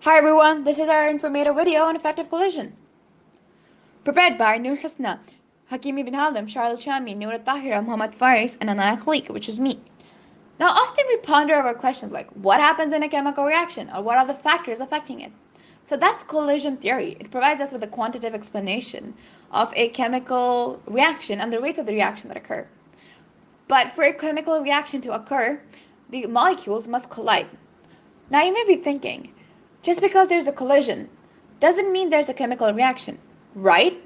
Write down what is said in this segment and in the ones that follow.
Hi everyone, this is our informative video on effective collision. Prepared by Noor Husna, Hakim ibn Halim, Charles Chami, Noor Tahira, Muhammad Faris, and Anaya Khalik, which is me. Now often we ponder over questions like what happens in a chemical reaction or what are the factors affecting it. So that's collision theory. It provides us with a quantitative explanation of a chemical reaction and the rates of the reaction that occur. But for a chemical reaction to occur, the molecules must collide. Now you may be thinking, just because there's a collision doesn't mean there's a chemical reaction, right?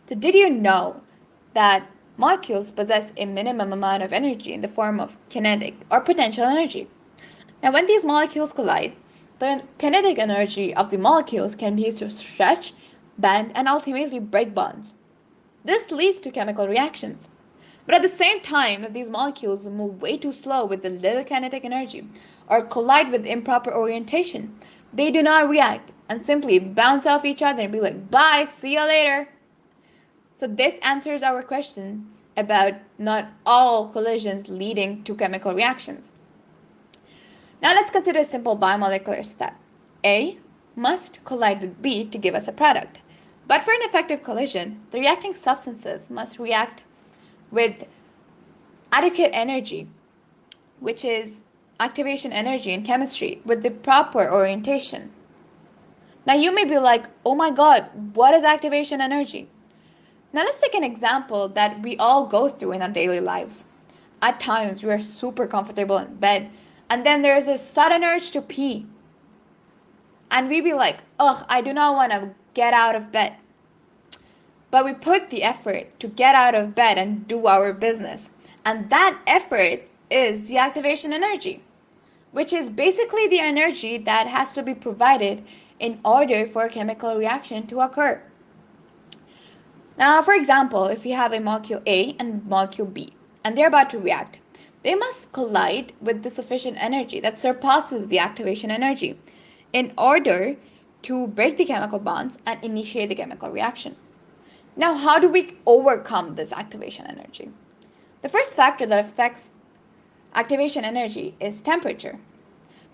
So did you know that molecules possess a minimum amount of energy in the form of kinetic or potential energy? Now when these molecules collide, the kinetic energy of the molecules can be used to stretch, bend, and ultimately break bonds. This leads to chemical reactions. But at the same time, if these molecules move way too slow with the little kinetic energy or collide with improper orientation, they do not react and simply bounce off each other and be like, bye, see you later. So this answers our question about not all collisions leading to chemical reactions. Now let's consider a simple biomolecular step. A must collide with B to give us a product. But for an effective collision, the reacting substances must react with adequate energy, which is activation energy in chemistry, with the proper orientation. Now you may be like, oh my god, what is activation energy? Now let's take an example that we all go through in our daily lives. At times we are super comfortable in bed and then there is a sudden urge to pee. And we be like, ugh, I do not want to get out of bed. But we put the effort to get out of bed and do our business. And that effort is the activation energy, which is basically the energy that has to be provided in order for a chemical reaction to occur. Now, for example, if you have a molecule A and molecule B, and they're about to react, they must collide with the sufficient energy that surpasses the activation energy in order to break the chemical bonds and initiate the chemical reaction. Now, how do we overcome this activation energy? The first factor that affects activation energy is temperature.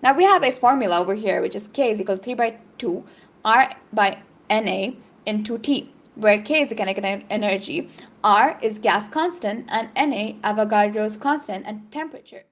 Now, we have a formula over here, which is K is equal to 3 by 2 R by Na into T, where K is the kinetic energy, R is gas constant, and Na Avogadro's constant, and temperature